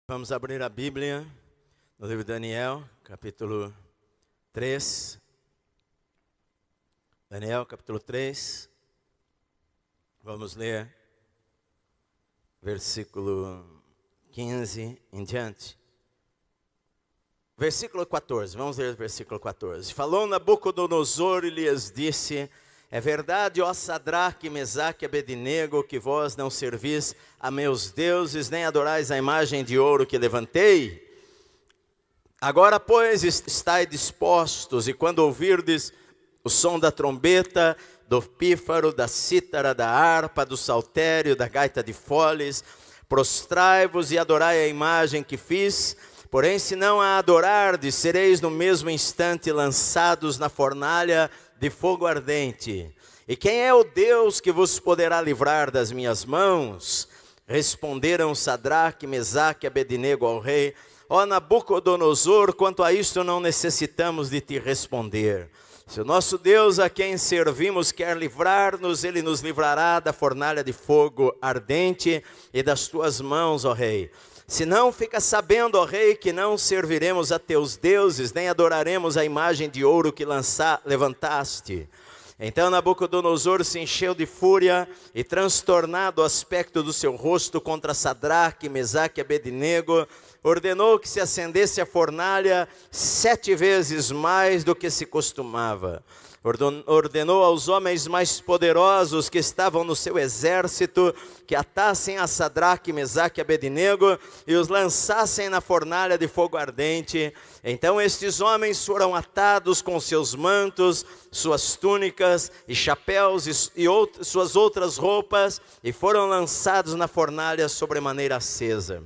Vamos abrir a Bíblia no livro de Daniel, capítulo 3. Daniel, capítulo 3. Vamos ler versículo 15 em diante. Versículo 14, vamos ler o versículo 14. Falou Nabucodonosor e lhes disse: é verdade, ó Sadraque, Mesaque e Abednego, que vós não servis a meus deuses, nem adorais a imagem de ouro que levantei? Agora, pois, estai dispostos, e quando ouvirdes o som da trombeta, do pífaro, da cítara, da harpa, do saltério, da gaita de foles, prostrai-vos e adorai a imagem que fiz. Porém, se não a adorardes, sereis no mesmo instante lançados na fornalha de fogo ardente. E quem é o Deus que vos poderá livrar das minhas mãos? Responderam Sadraque, Mesaque e Abednego ao rei: ó Nabucodonosor, quanto a isto não necessitamos de te responder. Se o nosso Deus a quem servimos quer livrar-nos, ele nos livrará da fornalha de fogo ardente e das tuas mãos, ó rei. Se não, fica sabendo, ó rei, que não serviremos a teus deuses, nem adoraremos a imagem de ouro que levantaste. Então Nabucodonosor se encheu de fúria e, transtornado o aspecto do seu rosto contra Sadraque, Mesaque e Abednego, ordenou que se acendesse a fornalha 7 vezes mais do que se costumava. Ordenou aos homens mais poderosos que estavam no seu exército que atassem a Sadraque, Mesaque e Abednego e os lançassem na fornalha de fogo ardente. Então estes homens foram atados com seus mantos, suas túnicas e chapéus e suas outras roupas e foram lançados na fornalha sobremaneira acesa.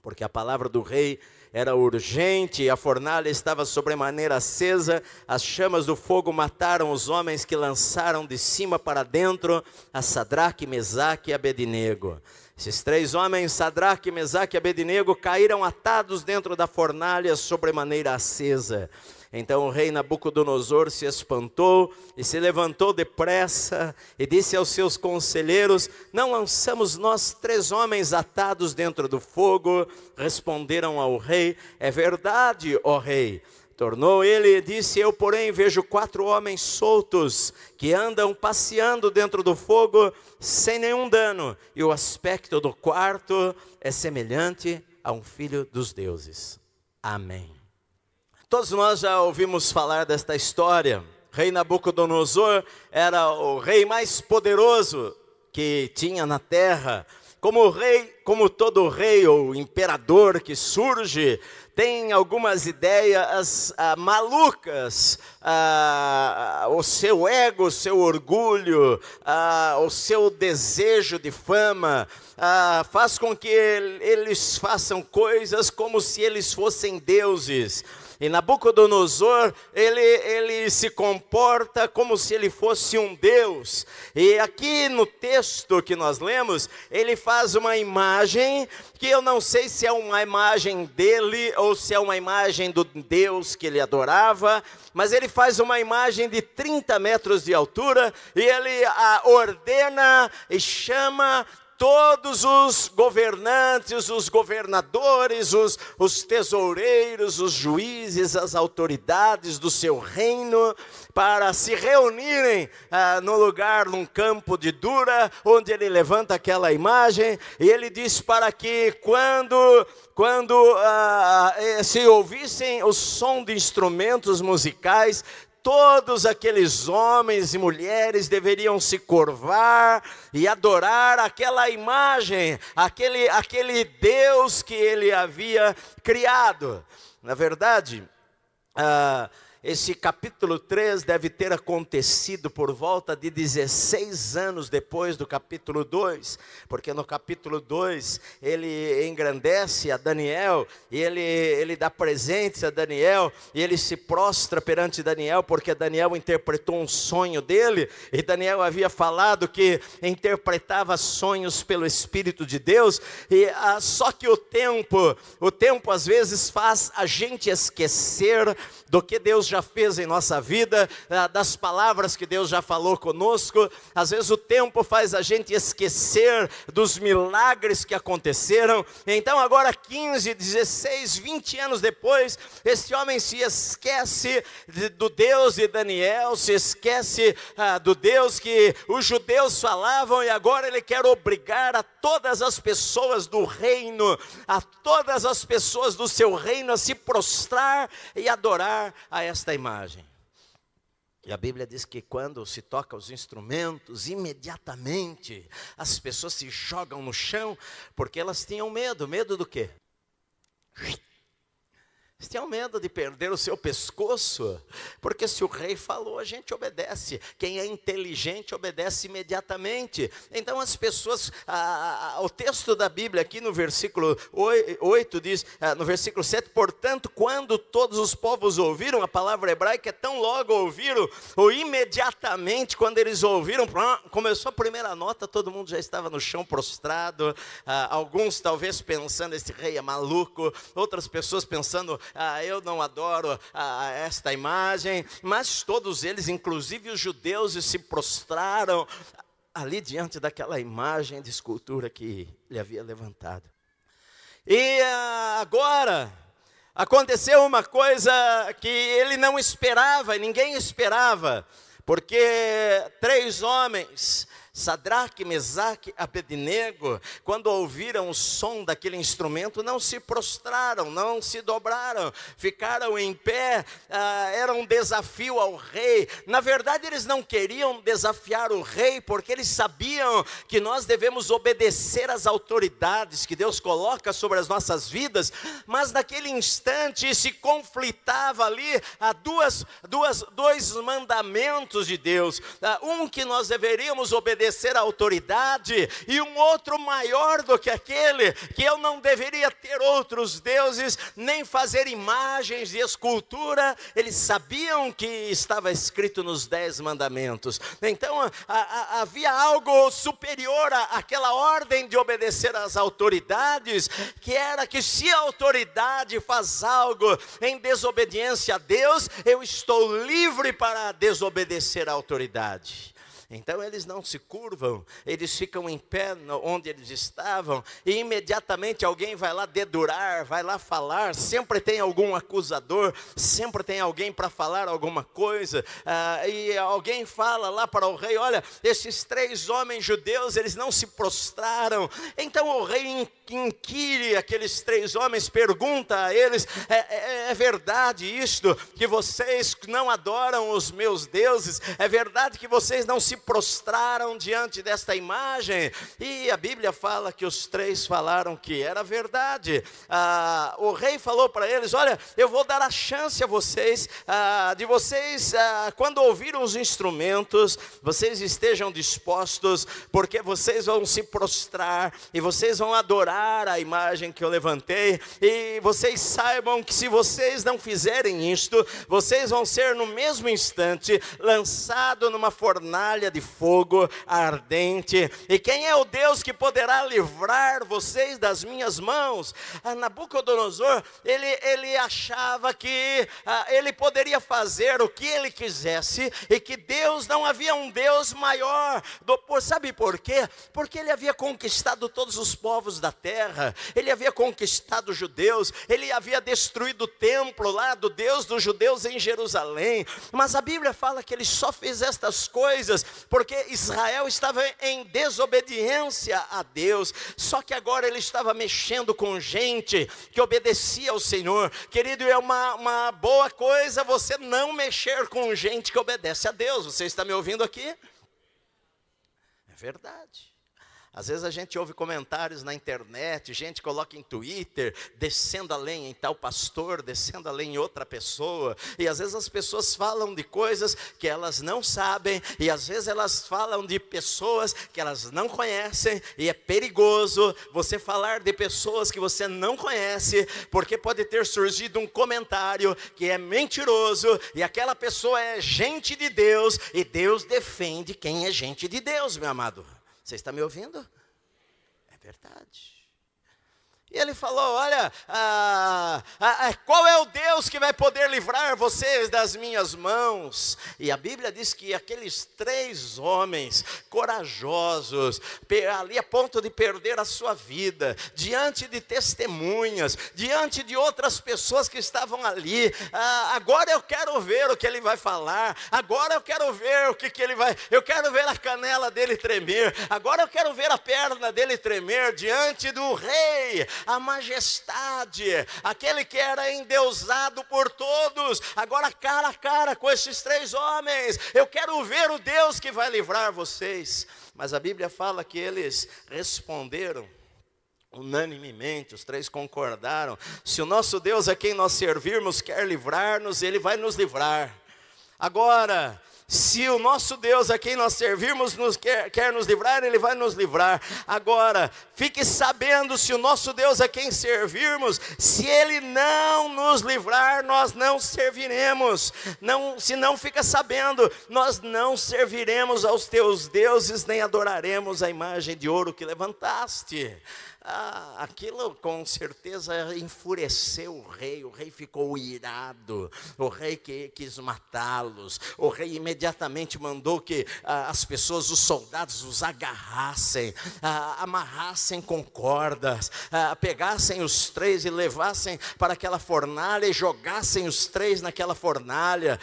Porque a palavra do rei era urgente e a fornalha estava sobremaneira acesa. As chamas do fogo mataram os homens que lançaram de cima para dentro a Sadraque, Mesaque e Abednego. Esses 3 homens, Sadraque, Mesaque e Abednego, caíram atados dentro da fornalha sobremaneira acesa. Então o rei Nabucodonosor se espantou e se levantou depressa e disse aos seus conselheiros: não lançamos nós 3 homens atados dentro do fogo? Responderam ao rei: é verdade, ó rei. Tornou ele e disse: eu, porém, vejo 4 homens soltos que andam passeando dentro do fogo sem nenhum dano, e o aspecto do quarto é semelhante a um filho dos deuses. Amém. Todos nós já ouvimos falar desta história. Rei Nabucodonosor era o rei mais poderoso que tinha na terra. Como todo rei ou imperador que surge, tem algumas ideias malucas. O seu ego, o seu orgulho, o seu desejo de fama, faz com que eles façam coisas como se eles fossem deuses. E Nabucodonosor, ele se comporta como se ele fosse um Deus. E aqui no texto que nós lemos, ele faz uma imagem que eu não sei se é uma imagem dele ou se é uma imagem do Deus que ele adorava, mas ele faz uma imagem de 30 metros de altura e ele ordena e chama todos os governantes, os governadores, os tesoureiros, os juízes, as autoridades do seu reino, para se reunirem no lugar, num campo de Dura, onde ele levanta aquela imagem, e ele diz para que quando se ouvissem o som de instrumentos musicais, todos aqueles homens e mulheres deveriam se curvar e adorar aquela imagem, aquele Deus que ele havia criado. Na verdade, esse capítulo 3 deve ter acontecido por volta de 16 anos depois do capítulo 2, porque no capítulo 2 ele engrandece a Daniel, e ele dá presentes a Daniel, e ele se prostra perante Daniel, porque Daniel interpretou um sonho dele, e Daniel havia falado que interpretava sonhos pelo Espírito de Deus, só que o tempo às vezes faz a gente esquecer do que Deus já fez em nossa vida, das palavras que Deus já falou conosco. Às vezes o tempo faz a gente esquecer dos milagres que aconteceram. Então agora 15, 16, 20 anos depois, esse homem se esquece do Deus de Daniel, se esquece do Deus que os judeus falavam, e agora ele quer obrigar a todas as pessoas do reino, a todas as pessoas do seu reino a se prostrar e adorar a esta imagem. E a Bíblia diz que quando se toca os instrumentos, imediatamente as pessoas se jogam no chão, porque elas tinham medo. Medo do quê? Eles tinham medo de perder o seu pescoço, porque se o rei falou, a gente obedece. Quem é inteligente obedece imediatamente. Então as pessoas, o texto da Bíblia aqui no versículo 8 diz, no versículo 7, portanto, quando todos os povos ouviram, a palavra hebraica é tão logo ouviram, ou imediatamente quando eles ouviram, começou a primeira nota, todo mundo já estava no chão prostrado, alguns talvez pensando, esse rei é maluco, outras pessoas pensando, eu não adoro esta imagem, mas todos eles, inclusive os judeus, se prostraram ali diante daquela imagem de escultura que ele havia levantado. E agora aconteceu uma coisa que ele não esperava, e ninguém esperava, porque 3 homens, Sadraque, Mesaque, Abednego, quando ouviram o som daquele instrumento, não se prostraram, não se dobraram, ficaram em pé. Era um desafio ao rei. Na verdade, eles não queriam desafiar o rei, porque eles sabiam que nós devemos obedecer às autoridades que Deus coloca sobre as nossas vidas, mas naquele instante se conflitava ali dois mandamentos de Deus. Um que nós deveríamos obedecer à autoridade, e um outro maior do que aquele, que eu não deveria ter outros deuses, nem fazer imagens de escultura. Eles sabiam que estava escrito nos 10 mandamentos. Então havia algo superior àquela ordem de obedecer às autoridades, que era que se a autoridade faz algo em desobediência a Deus, eu estou livre para desobedecer à autoridade. Então eles não se curvam, eles ficam em pé onde eles estavam, e imediatamente alguém vai lá dedurar, vai lá falar. Sempre tem algum acusador, sempre tem alguém para falar alguma coisa, e alguém fala lá para o rei, olha, esses 3 homens judeus, eles não se prostraram. Então o rei inquire aqueles 3 homens, pergunta a eles, é verdade isto, que vocês não adoram os meus deuses? É verdade que vocês não se prostraram diante desta imagem? E a Bíblia fala que os 3 falaram que era verdade. O rei falou para eles, olha, eu vou dar a chance a vocês, quando ouviram os instrumentos, vocês estejam dispostos, porque vocês vão se prostrar, e vocês vão adorar a imagem que eu levantei, e vocês saibam que se vocês não fizerem isto, vocês vão ser no mesmo instante lançados numa fornalha de fogo ardente. E quem é o Deus que poderá livrar vocês das minhas mãos? Nabucodonosor, ele achava que ele poderia fazer o que ele quisesse, e que Deus, não havia um Deus maior. Sabe por quê? Porque ele havia conquistado todos os povos da terra, ele havia conquistado os judeus, ele havia destruído o templo lá do Deus dos judeus em Jerusalém. Mas a Bíblia fala que ele só fez estas coisas porque Israel estava em desobediência a Deus. Só que agora ele estava mexendo com gente que obedecia ao Senhor. Querido, é uma boa coisa você não mexer com gente que obedece a Deus. Você está me ouvindo aqui? É verdade. Às vezes a gente ouve comentários na internet, gente coloca em Twitter, descendo a lenha em tal pastor, descendo a lenha em outra pessoa, e às vezes as pessoas falam de coisas que elas não sabem, e às vezes elas falam de pessoas que elas não conhecem, e é perigoso você falar de pessoas que você não conhece, porque pode ter surgido um comentário que é mentiroso, e aquela pessoa é gente de Deus, e Deus defende quem é gente de Deus, meu amado. Você está me ouvindo? É verdade. E ele falou, olha, qual é o Deus que vai poder livrar vocês das minhas mãos? E a Bíblia diz que aqueles 3 homens corajosos, ali a ponto de perder a sua vida, diante de testemunhas, diante de outras pessoas que estavam ali, agora eu quero ver o que ele vai falar, agora eu quero ver o que ele vai, eu quero ver a canela dele tremer, agora eu quero ver a perna dele tremer diante do rei, a majestade, aquele que era endeusado por todos, agora cara a cara com esses 3 homens, eu quero ver o Deus que vai livrar vocês. Mas a Bíblia fala que eles responderam unanimemente, os 3 concordaram, se o nosso Deus a quem nós servirmos quer livrar-nos, Ele vai nos livrar. Agora, se o nosso Deus a quem nós servirmos quer nos livrar, Ele vai nos livrar. Agora, fique sabendo, se o nosso Deus a quem servirmos, se Ele não nos livrar, nós não serviremos. Se não fica sabendo, nós não serviremos aos teus deuses, nem adoraremos a imagem de ouro que levantaste. Aquilo com certeza enfureceu o rei ficou irado, o rei quis matá-los, o rei imediatamente mandou que as pessoas, os soldados os agarrassem, amarrassem com cordas, pegassem os 3 e levassem para aquela fornalha e jogassem os 3 naquela fornalha,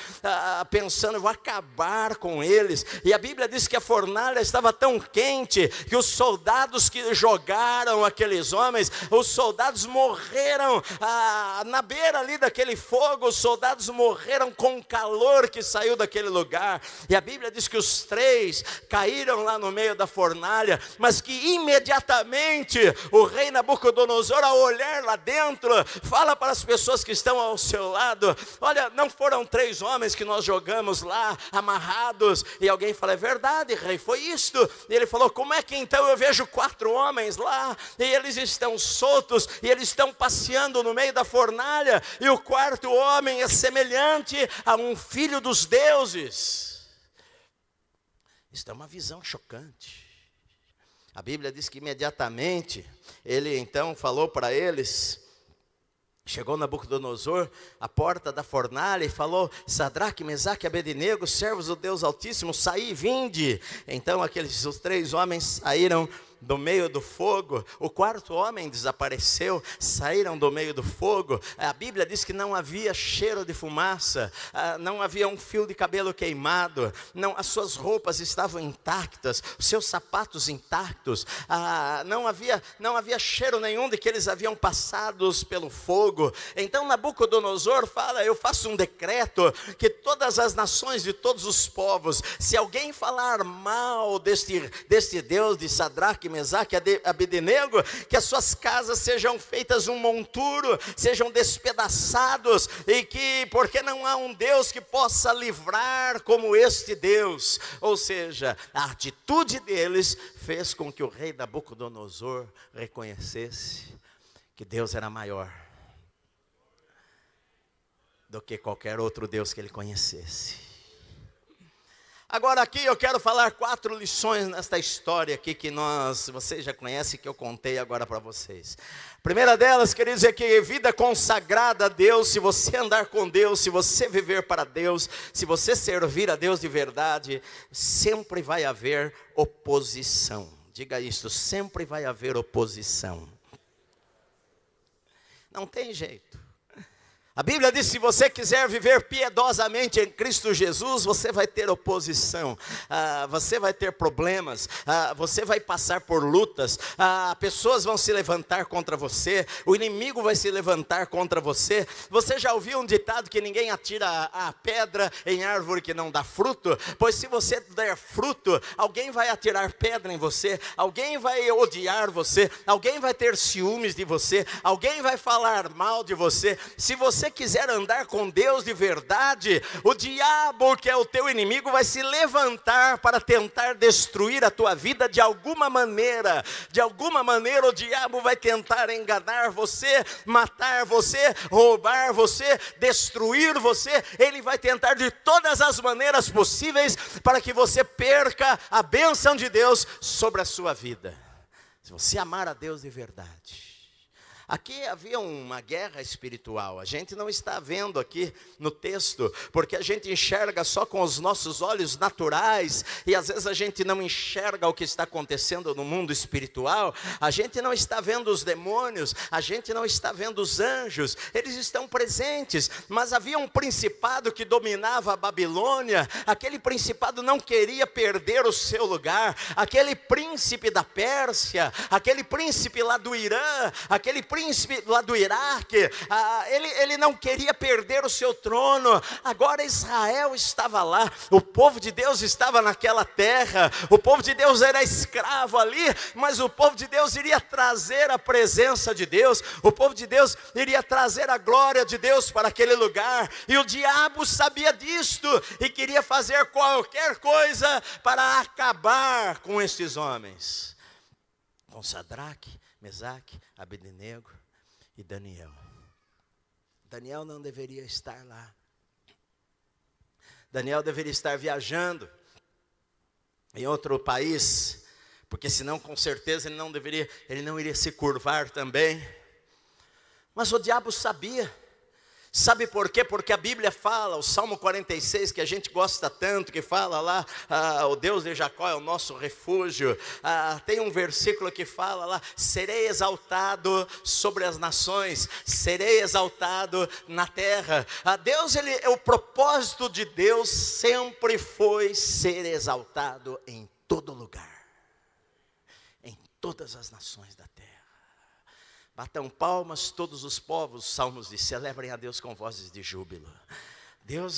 pensando, eu vou acabar com eles. E a Bíblia diz que a fornalha estava tão quente que os soldados que jogaram aqueles homens, os soldados morreram na beira ali daquele fogo, os soldados morreram com o calor que saiu daquele lugar. E a Bíblia diz que os 3 caíram lá no meio da fornalha, mas que imediatamente o rei Nabucodonosor, ao olhar lá dentro, fala para as pessoas que estão ao seu lado, olha, não foram 3 homens que nós jogamos lá, amarrados? E alguém fala, é verdade, rei, foi isto. E ele falou, como é que então eu vejo 4 homens lá, e eles estão soltos, e eles estão passeando no meio da fornalha, e o 4º homem é semelhante a um filho dos deuses. Isso é uma visão chocante. A Bíblia diz que imediatamente, ele então falou para eles, chegou Nabucodonosor à porta da fornalha e falou, Sadraque, Mesaque e Abednego, servos do Deus Altíssimo, saí, vinde. Então os 3 homens saíram do meio do fogo, o 4º homem desapareceu, saíram do meio do fogo. A Bíblia diz que não havia cheiro de fumaça, não havia um fio de cabelo queimado, as suas roupas estavam intactas, os seus sapatos intactos, não havia cheiro nenhum de que eles haviam passados pelo fogo. Então Nabucodonosor fala, eu faço um decreto que todas as nações de todos os povos, se alguém falar mal deste Deus de Sadraque, Mesaque e Abednego, que as suas casas sejam feitas um monturo, sejam despedaçados, e que, porque não há um Deus que possa livrar como este Deus. Ou seja, a atitude deles fez com que o rei Nabucodonosor reconhecesse que Deus era maior do que qualquer outro Deus que ele conhecesse. Agora aqui eu quero falar 4 lições nesta história aqui que vocês já conhecem, que eu contei agora para vocês. A primeira delas, queridos, é que vida consagrada a Deus, se você andar com Deus, se você viver para Deus, se você servir a Deus de verdade, sempre vai haver oposição. Diga isso, sempre vai haver oposição. Não tem jeito. A Bíblia diz, se você quiser viver piedosamente em Cristo Jesus, você vai ter oposição, você vai ter problemas, você vai passar por lutas, pessoas vão se levantar contra você, o inimigo vai se levantar contra você. Você já ouviu um ditado que ninguém atira a pedra em árvore que não dá fruto? Pois se você der fruto, alguém vai atirar pedra em você, alguém vai odiar você, alguém vai ter ciúmes de você, alguém vai falar mal de você. Se você quiser andar com Deus de verdade, o diabo, que é o teu inimigo, vai se levantar para tentar destruir a tua vida de alguma maneira. De alguma maneira o diabo vai tentar enganar você, matar você, roubar você, destruir você. Ele vai tentar de todas as maneiras possíveis para que você perca a bênção de Deus sobre a sua vida. Se você amar a Deus de verdade, Aqui havia uma guerra espiritual. A gente não está vendo aqui no texto, porque a gente enxerga só com os nossos olhos naturais, e às vezes a gente não enxerga o que está acontecendo no mundo espiritual. A gente não está vendo os demônios, a gente não está vendo os anjos, eles estão presentes, mas havia um principado que dominava a Babilônia. Aquele principado não queria perder o seu lugar. Aquele príncipe da Pérsia, aquele príncipe lá do Irã, aquele príncipe lá do Iraque, ele não queria perder o seu trono. Agora Israel estava lá, o povo de Deus estava naquela terra, o povo de Deus era escravo ali, mas o povo de Deus iria trazer a presença de Deus, o povo de Deus iria trazer a glória de Deus para aquele lugar, e o diabo sabia disto, e queria fazer qualquer coisa para acabar com esses homens, com Sadraque, Mesaque, Abednego e Daniel. Daniel não deveria estar lá. Daniel deveria estar viajando em outro país, porque senão com certeza ele não iria se curvar também. Mas o diabo sabia. Sabe por quê? Porque a Bíblia fala, o Salmo 46, que a gente gosta tanto, que fala lá, o Deus de Jacó é o nosso refúgio. Tem um versículo que fala lá: serei exaltado sobre as nações, serei exaltado na terra. O propósito de Deus sempre foi ser exaltado em todo lugar, em todas as nações da terra. Batam palmas todos os povos, Salmos diz, celebrem a Deus com vozes de júbilo. Deus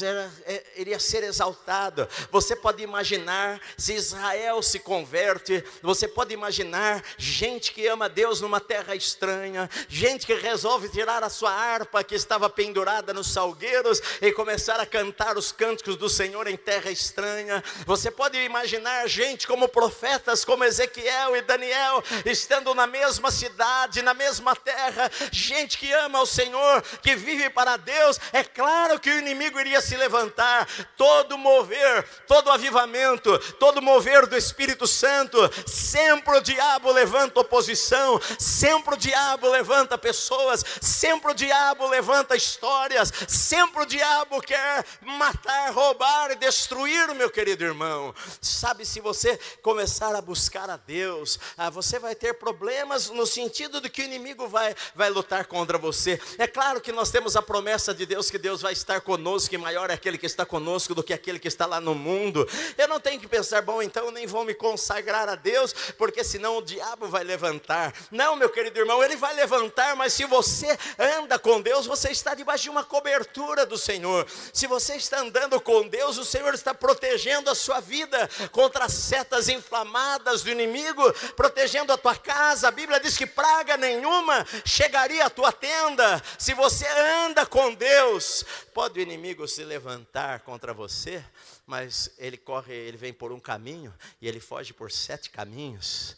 iria ser exaltado. Você pode imaginar, se Israel se converte, você pode imaginar gente que ama Deus numa terra estranha, gente que resolve tirar a sua harpa que estava pendurada nos salgueiros e começar a cantar os cânticos do Senhor em terra estranha. Você pode imaginar gente como profetas, como Ezequiel e Daniel, estando na mesma cidade, na mesma terra, gente que ama o Senhor, que vive para Deus. É claro que o inimigo iria se levantar, todo mover, todo avivamento, todo mover do Espírito Santo, sempre o diabo levanta oposição, sempre o diabo levanta pessoas, sempre o diabo levanta histórias, sempre o diabo quer matar, roubar e destruir, meu querido irmão. Sabe, se você começar a buscar a Deus, você vai ter problemas no sentido de que o inimigo vai lutar contra você. É claro que nós temos a promessa de Deus, que Deus vai estar conosco, que maior é aquele que está conosco do que aquele que está lá no mundo. Eu não tenho que pensar, bom, então eu nem vou me consagrar a Deus, porque senão o diabo vai levantar. Não, meu querido irmão, ele vai levantar, mas se você anda com Deus, você está debaixo de uma cobertura do Senhor. Se você está andando com Deus, o Senhor está protegendo a sua vida contra as setas inflamadas do inimigo, protegendo a tua casa. A Bíblia diz que praga nenhuma chegaria à tua tenda. Se você anda com Deus, pode o inimigo se levantar contra você, mas ele vem por um caminho e ele foge por 7 caminhos,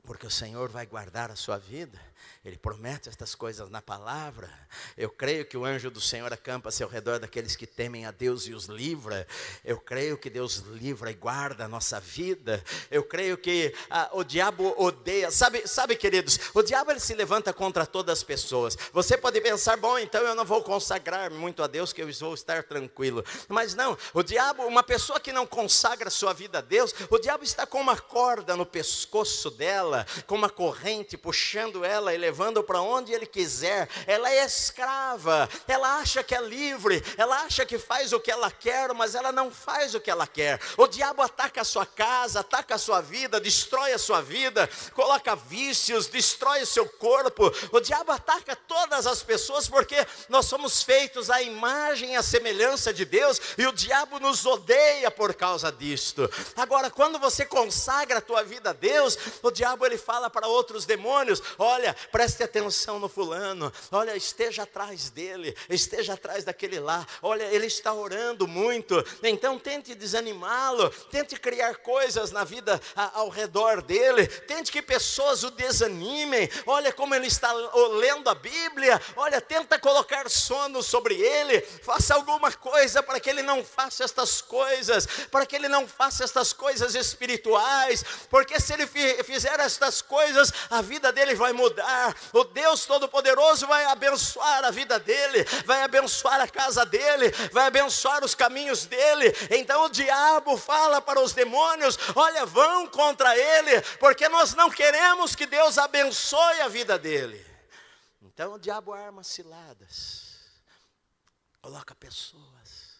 porque o Senhor vai guardar a sua vida. Ele promete estas coisas na palavra. Eu creio que o anjo do Senhor acampa-se ao redor daqueles que temem a Deus e os livra. Eu creio que Deus livra e guarda a nossa vida. Eu creio que o diabo odeia. Sabe, queridos, o diabo ele se levanta contra todas as pessoas. Você pode pensar, bom, então eu não vou consagrar muito a Deus, que eu vou estar tranquilo. Mas não, o diabo, uma pessoa que não consagra a sua vida a Deus, o diabo está com uma corda no pescoço dela, com uma corrente puxando ela e levando para onde ele quiser. Ela é escrava, ela acha que é livre, ela acha que faz o que ela quer, mas ela não faz o que ela quer. O diabo ataca a sua casa, ataca a sua vida, destrói a sua vida, coloca vícios, destrói o seu corpo. O diabo ataca todas as pessoas, porque nós somos feitos à imagem e à semelhança de Deus, e o diabo nos odeia por causa disto. Agora, quando você consagra a tua vida a Deus, o diabo ele fala para outros demônios: olha, preste atenção no fulano, olha, esteja atrás dele, esteja atrás daquele lá, olha, ele está orando muito, então tente desanimá-lo, tente criar coisas na vida ao redor dele, tente que pessoas o desanimem. Olha como ele está lendo a Bíblia, olha, tenta colocar sono sobre ele, faça alguma coisa para que ele não faça estas coisas, para que ele não faça estas coisas espirituais, porque se ele fizer estas coisas, a vida dele vai mudar. abençoar. O Deus Todo-Poderoso vai abençoar a vida dele, vai abençoar a casa dele, vai abençoar os caminhos dele. Então o diabo fala para os demônios: olha, vão contra ele, porque nós não queremos que Deus abençoe a vida dele. Então o diabo arma ciladas, coloca pessoas,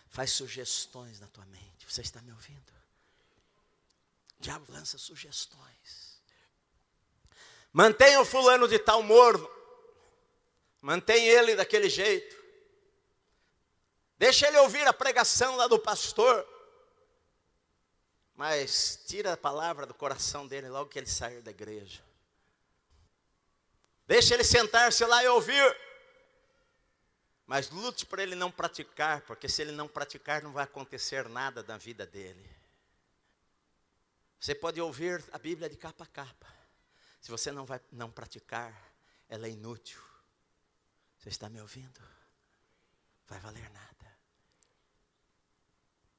faz sugestões na tua mente. Você está me ouvindo? O diabo lança sugestões. Mantenha o fulano de tal morno, mantém ele daquele jeito, deixa ele ouvir a pregação lá do pastor, mas tira a palavra do coração dele logo que ele sair da igreja. Deixa ele sentar-se lá e ouvir, mas lute para ele não praticar, porque se ele não praticar não vai acontecer nada na vida dele. Você pode ouvir a Bíblia de capa a capa, se você não praticar, ela é inútil. Você está me ouvindo? Vai valer nada.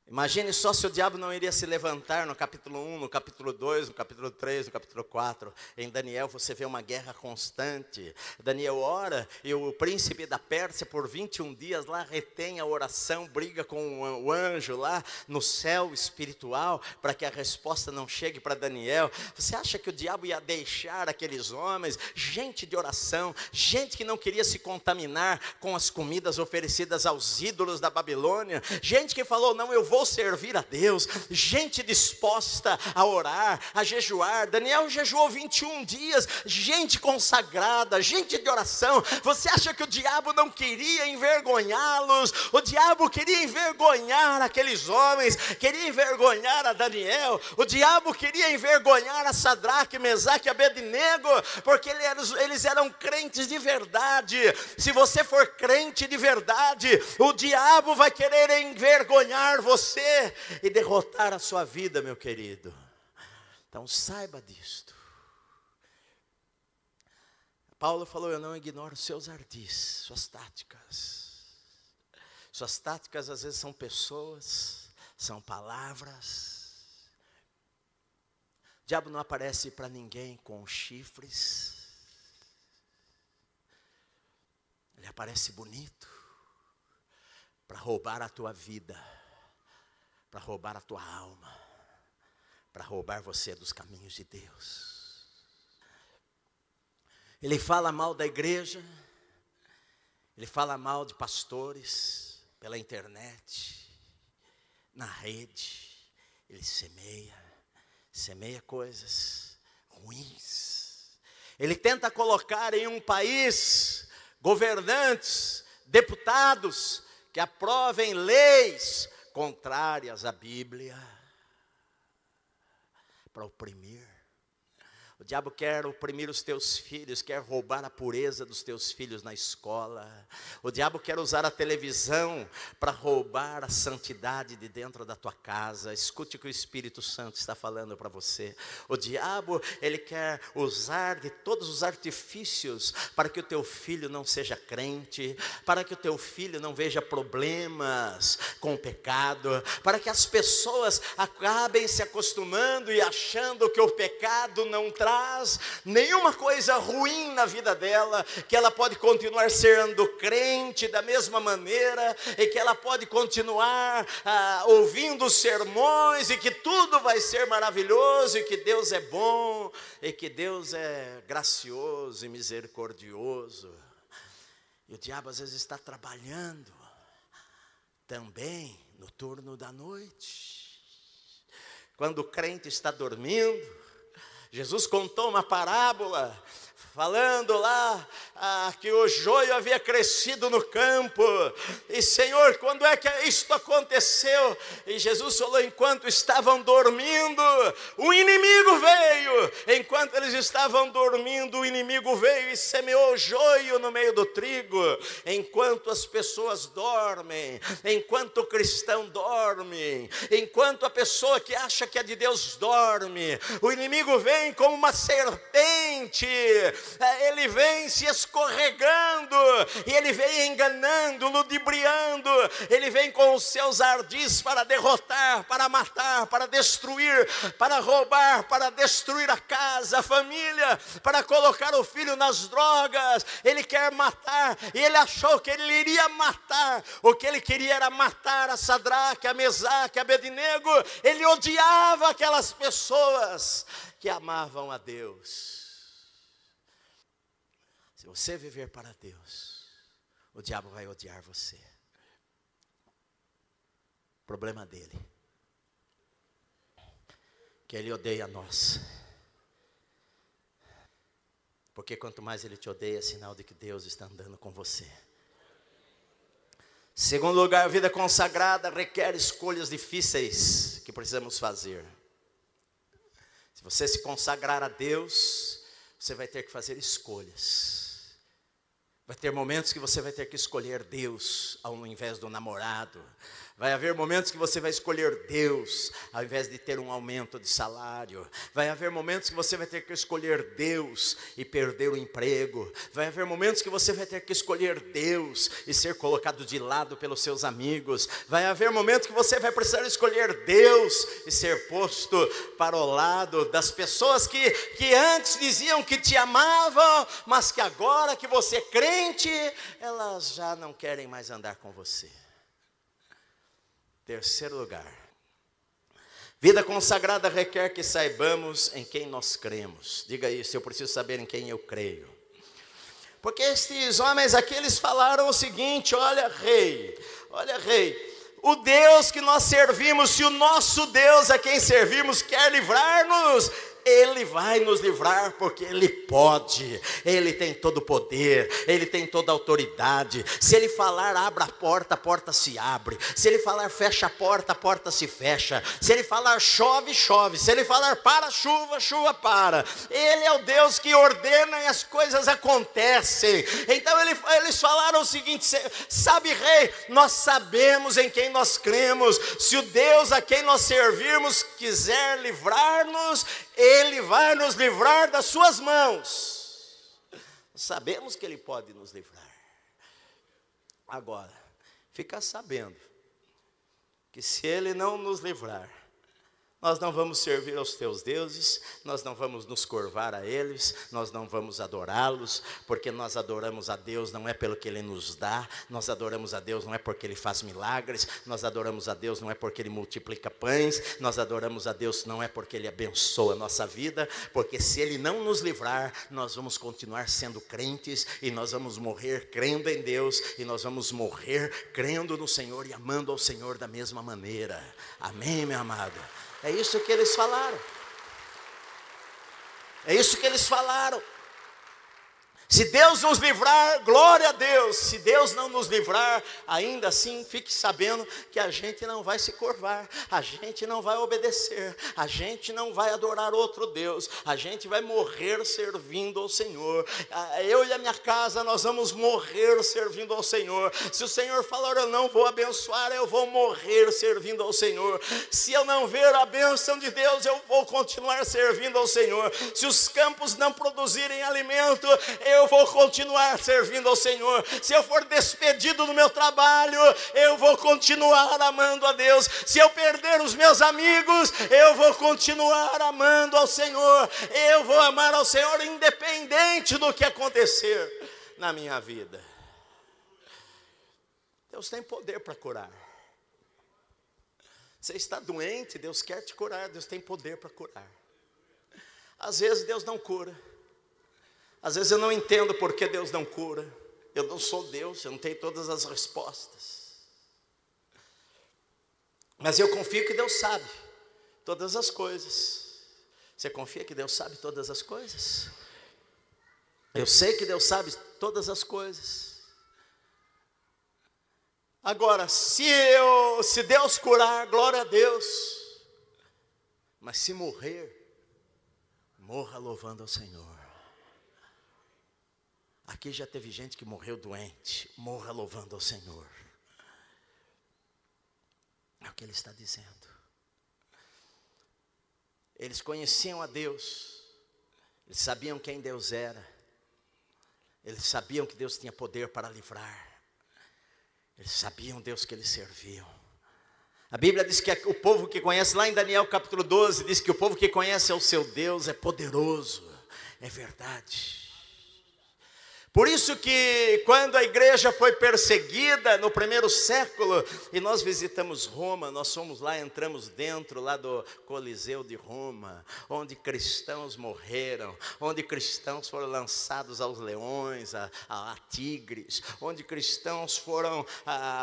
Imagine só se o diabo não iria se levantar no capítulo 1, no capítulo 2, no capítulo 3, no capítulo 4. Em Daniel você vê uma guerra constante. Daniel ora e o príncipe da Pérsia por 21 dias lá retém a oração, briga com o anjo lá no céu espiritual para que a resposta não chegue para Daniel. Você acha que o diabo ia deixar aqueles homens, gente de oração, gente que não queria se contaminar com as comidas oferecidas aos ídolos da Babilônia, gente que falou: não, eu vou servir a Deus, gente disposta a orar, a jejuar? Daniel jejuou 21 dias, gente consagrada, gente de oração. Você acha que o diabo não queria envergonhá-los? O diabo queria envergonhar aqueles homens, queria envergonhar a Daniel, o diabo queria envergonhar a Sadraque, Mesaque e Abednego, porque eles eram crentes de verdade. Se você for crente de verdade, o diabo vai querer envergonhar você e derrotar a sua vida, meu querido. Então saiba disto. Paulo falou: eu não ignoro seus ardis, suas táticas. Suas táticas às vezes são pessoas, são palavras. O diabo não aparece para ninguém com chifres. Ele aparece bonito para roubar a tua vida, para roubar a tua alma, para roubar você dos caminhos de Deus. Ele fala mal da igreja, ele fala mal de pastores pela internet, na rede. Ele semeia coisas ruins. Ele tenta colocar em um país governantes, deputados que aprovem leis contrárias à Bíblia, para oprimir. O diabo quer oprimir os teus filhos, quer roubar a pureza dos teus filhos na escola. O diabo quer usar a televisão para roubar a santidade de dentro da tua casa. Escute o que o Espírito Santo está falando para você. O diabo, ele quer usar de todos os artifícios para que o teu filho não seja crente, para que o teu filho não veja problemas com o pecado, para que as pessoas acabem se acostumando e achando que o pecado não traz nenhuma coisa ruim na vida dela, que ela pode continuar sendo crente da mesma maneira, e que ela pode continuar ouvindo sermões, e que tudo vai ser maravilhoso, e que Deus é bom, e que Deus é gracioso e misericordioso. E o diabo às vezes está trabalhando também no turno da noite, quando o crente está dormindo. Jesus contou uma parábola, falando lá que o joio havia crescido no campo. E Senhor, quando é que isto aconteceu? E Jesus falou: enquanto estavam dormindo, o inimigo veio. Enquanto eles estavam dormindo, o inimigo veio e semeou joio no meio do trigo. Enquanto as pessoas dormem, enquanto o cristão dorme, enquanto a pessoa que acha que é de Deus dorme, o inimigo vem como uma serpente. Ele vem se esconder escorregando, e ele vem enganando, ludibriando, ele vem com os seus ardis para derrotar, para matar, para destruir, para roubar, para destruir a casa, a família, para colocar o filho nas drogas. Ele quer matar, e ele achou que ele iria matar. O que ele queria era matar a Sadraque, a Mesaque, a Abednego. Ele odiava aquelas pessoas que amavam a Deus. Se você viver para Deus, o diabo vai odiar você. O problema dele, que ele odeia nós. Porque quanto mais ele te odeia, é sinal de que Deus está andando com você. Segundo lugar, a vida consagrada requer escolhas difíceis que precisamos fazer. Se você se consagrar a Deus, você vai ter que fazer escolhas. Vai ter momentos que você vai ter que escolher Deus ao invés do namorado. Vai haver momentos que você vai escolher Deus ao invés de ter um aumento de salário. Vai haver momentos que você vai ter que escolher Deus e perder o emprego. Vai haver momentos que você vai ter que escolher Deus e ser colocado de lado pelos seus amigos. Vai haver momentos que você vai precisar escolher Deus e ser posto para o lado das pessoas que antes diziam que te amavam, mas que agora que você é crente, elas já não querem mais andar com você. Terceiro lugar, vida consagrada requer que saibamos em quem nós cremos. Diga isso, eu preciso saber em quem eu creio. Porque estes homens aqui, eles falaram o seguinte: olha rei, o Deus que nós servimos, se o nosso Deus a quem servimos quer livrar-nos, Ele vai nos livrar, porque Ele pode. Ele tem todo o poder, Ele tem toda a autoridade. Se Ele falar abra a porta se abre. Se Ele falar fecha a porta se fecha. Se Ele falar chove, chove. Se Ele falar para a chuva, chuva para. Ele é o Deus que ordena e as coisas acontecem. Então eles falaram o seguinte: sabe rei, nós sabemos em quem nós cremos. Se o Deus a quem nós servirmos quiser livrar-nos, Ele vai nos livrar das suas mãos. Sabemos que Ele pode nos livrar. Agora, fica sabendo que se Ele não nos livrar, nós não vamos servir aos teus deuses, nós não vamos nos curvar a eles, nós não vamos adorá-los, porque nós adoramos a Deus não é pelo que Ele nos dá, nós adoramos a Deus não é porque Ele faz milagres, nós adoramos a Deus não é porque Ele multiplica pães, nós adoramos a Deus não é porque Ele abençoa a nossa vida, porque se Ele não nos livrar, nós vamos continuar sendo crentes, e nós vamos morrer crendo em Deus, e nós vamos morrer crendo no Senhor e amando ao Senhor da mesma maneira. Amém, meu amado? É isso que eles falaram. É isso que eles falaram. Se Deus nos livrar, glória a Deus. Se Deus não nos livrar, ainda assim, fique sabendo que a gente não vai se curvar, a gente não vai obedecer, a gente não vai adorar outro Deus, a gente vai morrer servindo ao Senhor. Eu e a minha casa, nós vamos morrer servindo ao Senhor. Se o Senhor falar eu não vou abençoar, eu vou morrer servindo ao Senhor. Se eu não ver a bênção de Deus, eu vou continuar servindo ao Senhor. Se os campos não produzirem alimento, eu vou continuar servindo ao Senhor. Se eu for despedido do meu trabalho, eu vou continuar amando a Deus. Se eu perder os meus amigos, eu vou continuar amando ao Senhor. Eu vou amar ao Senhor independente do que acontecer na minha vida. Deus tem poder para curar. Você está doente, Deus quer te curar, Deus tem poder para curar. Às vezes Deus não cura. Às vezes eu não entendo por que Deus não cura. Eu não sou Deus, eu não tenho todas as respostas. Mas eu confio que Deus sabe todas as coisas. Você confia que Deus sabe todas as coisas? Eu sei que Deus sabe todas as coisas. Agora, se Deus curar, glória a Deus. Mas se morrer, morra louvando ao Senhor. Aqui já teve gente que morreu doente, morra louvando ao Senhor. É o que Ele está dizendo. Eles conheciam a Deus, eles sabiam quem Deus era, Eles sabiam que Deus tinha poder para livrar. Eles sabiam Deus que eles serviam. A Bíblia diz que o povo que conhece, lá em Daniel capítulo 12, diz que o povo que conhece o seu Deus é poderoso. É verdade. Por isso que quando a igreja foi perseguida no primeiro século, e nós visitamos Roma, nós fomos lá, entramos dentro lá do Coliseu de Roma, onde cristãos morreram, onde cristãos foram lançados aos leões, a tigres, onde cristãos foram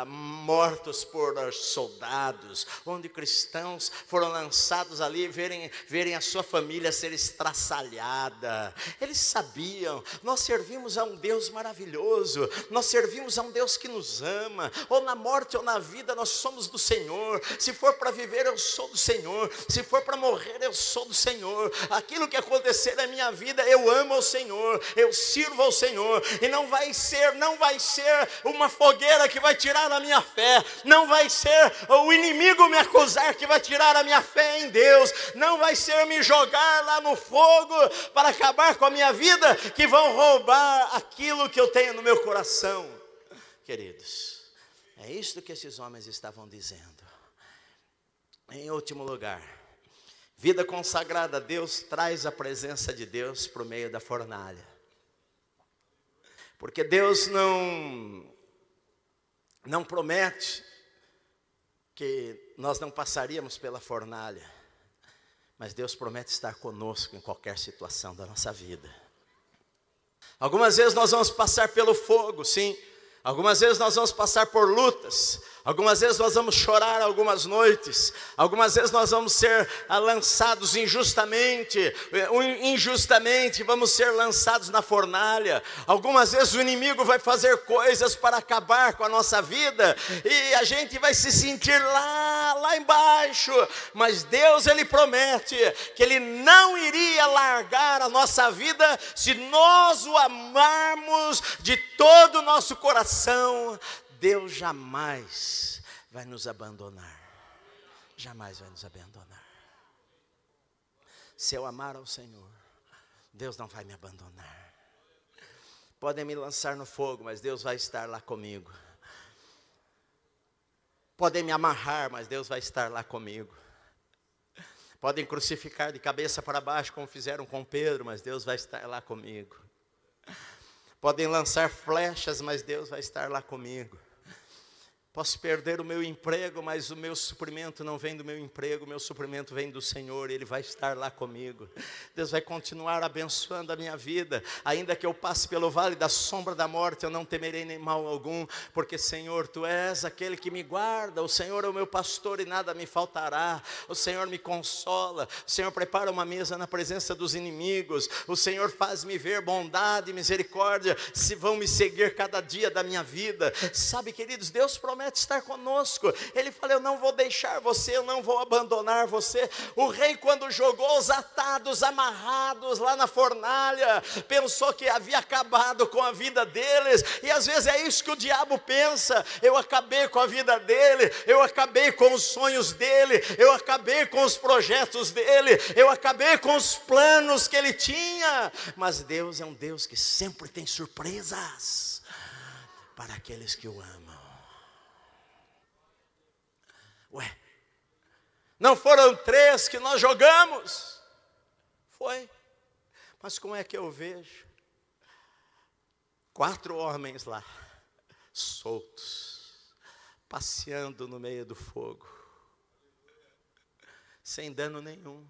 mortos por soldados, onde cristãos foram lançados ali, verem a sua família ser estraçalhada. Eles sabiam, nós servimos a um Deus maravilhoso, nós servimos a um Deus que nos ama, ou na morte ou na vida nós somos do Senhor. Se for para viver, eu sou do Senhor. Se for para morrer, eu sou do Senhor. Aquilo que acontecer na minha vida, eu amo ao Senhor, eu sirvo ao Senhor, e não vai ser uma fogueira que vai tirar a minha fé, não vai ser o inimigo me acusar que vai tirar a minha fé em Deus, não vai ser me jogar lá no fogo para acabar com a minha vida, que vão roubar aquilo que eu tenho no meu coração. Queridos, é isto que esses homens estavam dizendo. Em último lugar, vida consagrada a Deus traz a presença de Deus por meio da fornalha. Porque Deus não promete que nós não passaríamos pela fornalha, mas Deus promete estar conosco em qualquer situação da nossa vida. Algumas vezes nós vamos passar pelo fogo, sim. Algumas vezes nós vamos passar por lutas. Algumas vezes nós vamos chorar algumas noites. Algumas vezes nós vamos ser lançados injustamente. Injustamente vamos ser lançados na fornalha. Algumas vezes o inimigo vai fazer coisas para acabar com a nossa vida, e a gente vai se sentir lá embaixo. Mas Deus, Ele promete que Ele não iria largar a nossa vida se nós o amarmos de todo o nosso coração. Deus jamais vai nos abandonar. Jamais vai nos abandonar. Se eu amar ao Senhor, Deus não vai me abandonar. Podem me lançar no fogo, mas Deus vai estar lá comigo. Podem me amarrar, mas Deus vai estar lá comigo. Podem crucificar de cabeça para baixo, como fizeram com Pedro, mas Deus vai estar lá comigo. Podem lançar flechas, mas Deus vai estar lá comigo. Posso perder o meu emprego, mas o meu suprimento não vem do meu emprego, o meu suprimento vem do Senhor, Ele vai estar lá comigo. Deus vai continuar abençoando a minha vida. Ainda que eu passe pelo vale da sombra da morte, eu não temerei nem mal algum, porque Senhor, Tu és aquele que me guarda, o Senhor é o meu pastor e nada me faltará, o Senhor me consola, o Senhor prepara uma mesa na presença dos inimigos, o Senhor faz-me ver bondade e misericórdia, se vão me seguir cada dia da minha vida. Sabe, queridos, Deus promete estar conosco. Ele falou: eu não vou deixar você, eu não vou abandonar você. O rei, quando jogou os atados, amarrados lá na fornalha, pensou que havia acabado com a vida deles, e às vezes é isso que o diabo pensa: eu acabei com a vida dele, eu acabei com os sonhos dele, eu acabei com os projetos dele, eu acabei com os planos que ele tinha. Mas Deus é um Deus que sempre tem surpresas para aqueles que o amam. Ué, não foram 3 que nós jogamos? Foi. Mas como é que eu vejo 4 homens lá, soltos, passeando no meio do fogo, sem dano nenhum?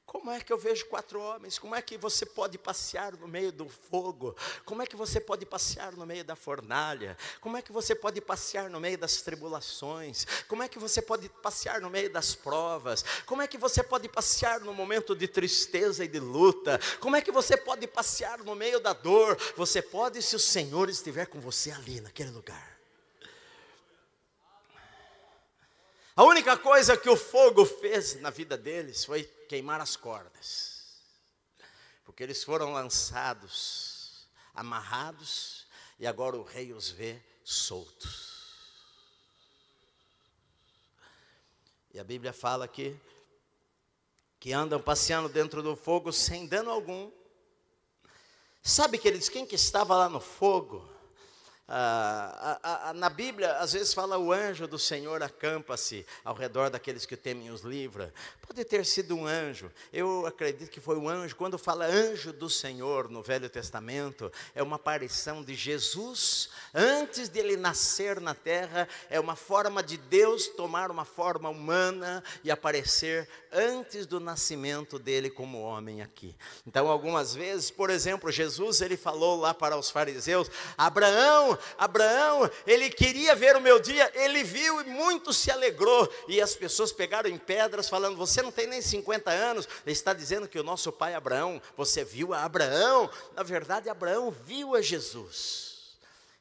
Como é que eu vejo 4 homens? Como é que você pode passear no meio do fogo? Como é que você pode passear no meio da fornalha? Como é que você pode passear no meio das tribulações? Como é que você pode passear no meio das provas? Como é que você pode passear no momento de tristeza e de luta? Como é que você pode passear no meio da dor? Você pode, se o Senhor estiver com você ali, naquele lugar. A única coisa que o fogo fez na vida deles foi queimar as cordas, porque eles foram lançados, amarrados, e agora o rei os vê soltos. E a Bíblia fala aqui que andam passeando dentro do fogo sem dano algum, Sabe, queridos, quem que estava lá no fogo? Na Bíblia, às vezes fala o anjo do Senhor acampa-se ao redor daqueles que temem os livra. Pode ter sido um anjo, eu acredito que foi um anjo. Quando fala anjo do Senhor no Velho Testamento, é uma aparição de Jesus antes de ele nascer na terra. É uma forma de Deus tomar uma forma humana e aparecer antes do nascimento dele como homem aqui. Então, algumas vezes, por exemplo, Jesus, ele falou lá para os fariseus: Abraão, ele queria ver o meu dia, ele viu e muito se alegrou. E as pessoas pegaram em pedras falando: você não tem nem 50 anos, ele está dizendo que o nosso pai Abraão, você viu a Abraão? Na verdade, Abraão viu a Jesus.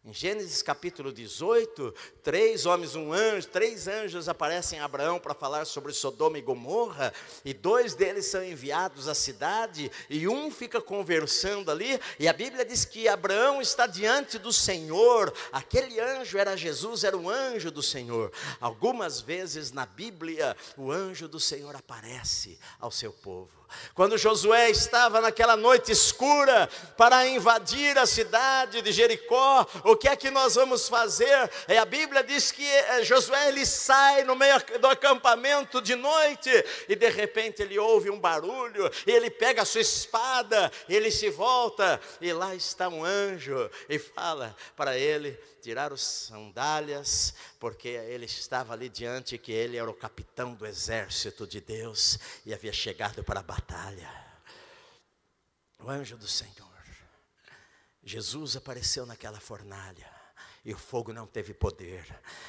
Em Gênesis capítulo 18, 3 homens, um anjo, 3 anjos aparecem a Abraão para falar sobre Sodoma e Gomorra, e 2 deles são enviados à cidade, e um fica conversando ali, e a Bíblia diz que Abraão está diante do Senhor. Aquele anjo era Jesus, era um anjo do Senhor. Algumas vezes na Bíblia, o anjo do Senhor aparece ao seu povo. Quando Josué estava naquela noite escura para invadir a cidade de Jericó, o que é que nós vamos fazer? A Bíblia diz que Josué, ele sai no meio do acampamento de noite, e de repente ele ouve um barulho, e ele pega a sua espada, ele se volta, e lá está um anjo, e fala para ele tirar as sandálias, porque ele estava ali diante, que ele era o capitão do exército de Deus, e havia chegado para a batalha. O anjo do Senhor. Jesus apareceu naquela fornalha, e o fogo não teve poder.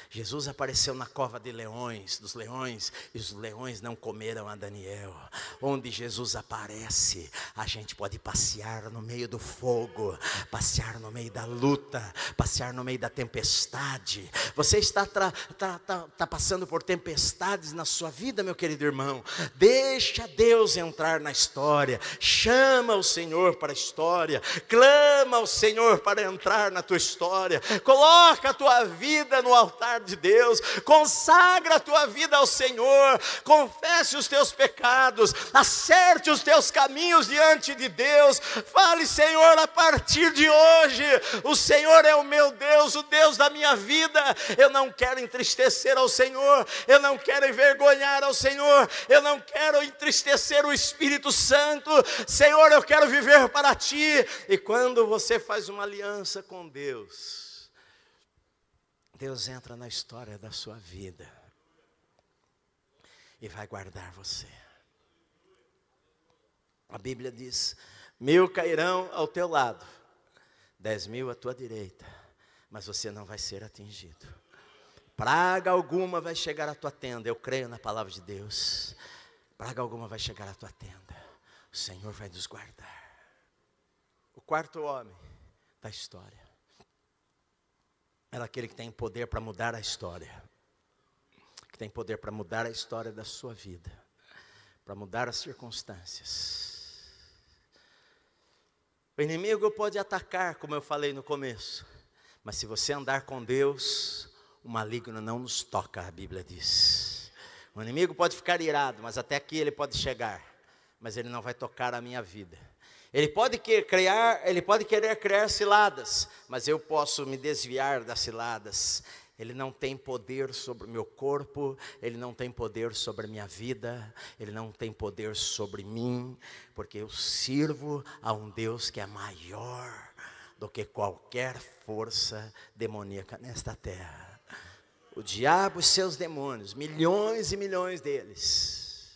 Jesus apareceu na cova de leões, dos leões, e os leões não comeram a Daniel. Onde Jesus aparece, a gente pode passear no meio do fogo, passear no meio da luta, passear no meio da tempestade. Você está passando por tempestades na sua vida, meu querido irmão. Deixa Deus entrar na história, chama o Senhor para a história, clama ao Senhor para entrar na tua história. Coloca a tua vida no altar de Deus, consagra a tua vida ao Senhor, confesse os teus pecados, acerte os teus caminhos diante de Deus. Fale: Senhor, a partir de hoje, o Senhor é o meu Deus, o Deus da minha vida. Eu não quero entristecer ao Senhor, eu não quero envergonhar ao Senhor, eu não quero entristecer o Espírito Santo. Senhor, eu quero viver para Ti. E quando você faz uma aliança com Deus, Deus entra na história da sua vida e vai guardar você. A Bíblia diz: 1000 cairão ao teu lado, 10.000 à tua direita, mas você não vai ser atingido. Praga alguma vai chegar à tua tenda. Eu creio na palavra de Deus. Praga alguma vai chegar à tua tenda. O Senhor vai nos guardar. O quarto homem da história era aquele que tem poder para mudar a história, que tem poder para mudar a história da sua vida, para mudar as circunstâncias. O inimigo pode atacar, como eu falei no começo, mas se você andar com Deus, o maligno não nos toca, a Bíblia diz. O inimigo pode ficar irado, mas até aqui ele pode chegar, mas ele não vai tocar a minha vida. Ele pode querer criar ciladas, mas eu posso me desviar das ciladas. Ele não tem poder sobre o meu corpo, ele não tem poder sobre a minha vida, ele não tem poder sobre mim, porque eu sirvo a um Deus que é maior do que qualquer força demoníaca nesta terra. O diabo e seus demônios, milhões e milhões deles,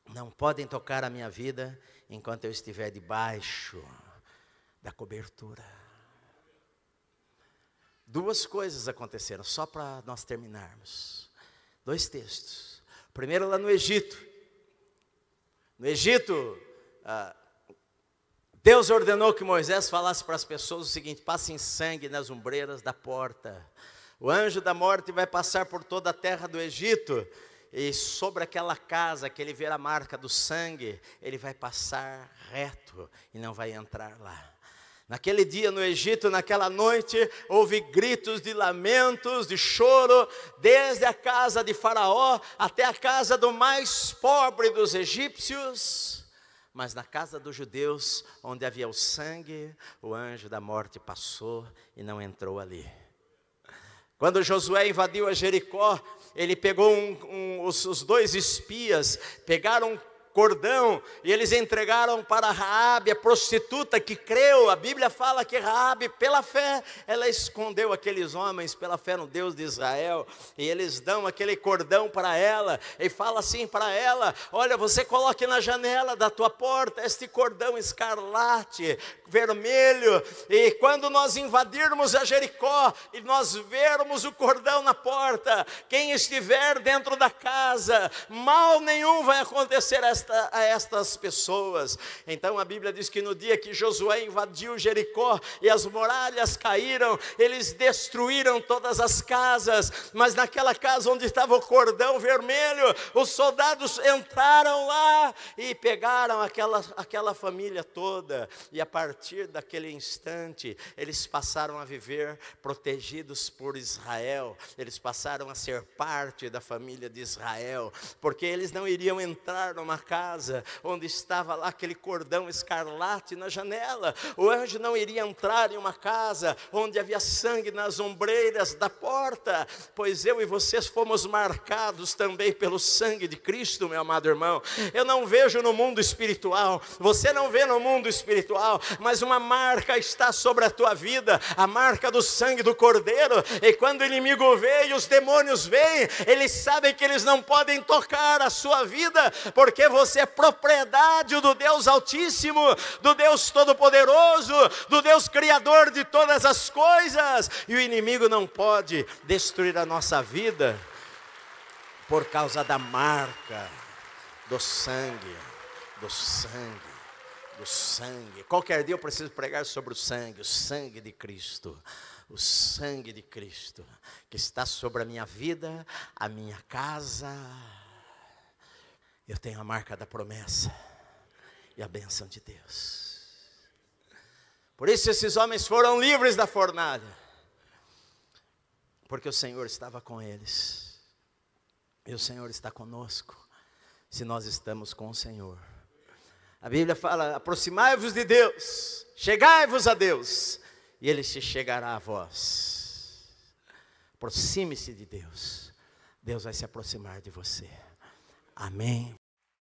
não podem tocar a minha vida enquanto eu estiver debaixo da cobertura. 2 coisas aconteceram, só para nós terminarmos. 2 textos. Primeiro, lá no Egito. No Egito, Deus ordenou que Moisés falasse para as pessoas o seguinte: passem sangue nas ombreiras da porta. O anjo da morte vai passar por toda a terra do Egito, e sobre aquela casa que ele ver a marca do sangue, ele vai passar reto e não vai entrar lá. Naquele dia no Egito, naquela noite, houve gritos de lamentos, de choro, desde a casa de Faraó até a casa do mais pobre dos egípcios. Mas na casa dos judeus, onde havia o sangue, o anjo da morte passou e não entrou ali. Quando Josué invadiu a Jericó, ele pegou os 2 espias, pegaram um cordão e eles entregaram para Raabe, a prostituta que creu. A Bíblia fala que Raabe, pela fé, ela escondeu aqueles homens, pela fé no Deus de Israel, e eles dão aquele cordão para ela, e fala assim para ela: olha, você coloque na janela da tua porta este cordão escarlate, vermelho, e quando nós invadirmos a Jericó, e nós vermos o cordão na porta, quem estiver dentro da casa, mal nenhum vai acontecer a estas pessoas. Então a Bíblia diz que no dia que Josué invadiu Jericó e as muralhas caíram, eles destruíram todas as casas, mas naquela casa onde estava o cordão vermelho, os soldados entraram lá e pegaram aquela família toda, e a partir daquele instante, eles passaram a viver protegidos por Israel, eles passaram a ser parte da família de Israel, porque eles não iriam entrar numa casa onde estava lá aquele cordão escarlate na janela. O anjo não iria entrar em uma casa onde havia sangue nas ombreiras da porta, pois eu e vocês fomos marcados também pelo sangue de Cristo, meu amado irmão. Eu não vejo no mundo espiritual, você não vê no mundo espiritual, mas uma marca está sobre a tua vida, a marca do sangue do Cordeiro, e quando o inimigo vê e os demônios veem, eles sabem que eles não podem tocar a sua vida, porque você é propriedade do Deus Altíssimo, do Deus Todo-Poderoso, do Deus Criador de todas as coisas, e o inimigo não pode destruir a nossa vida por causa da marca do sangue, do sangue, do sangue. Qualquer dia eu preciso pregar sobre o sangue de Cristo. O sangue de Cristo que está sobre a minha vida, a minha casa. Eu tenho a marca da promessa e a bênção de Deus. Por isso esses homens foram livres da fornalha, porque o Senhor estava com eles. E o Senhor está conosco, se nós estamos com o Senhor. A Bíblia fala: aproximai-vos de Deus, chegai-vos a Deus, e Ele se chegará a vós. Aproxime-se de Deus, Deus vai se aproximar de você. Amém.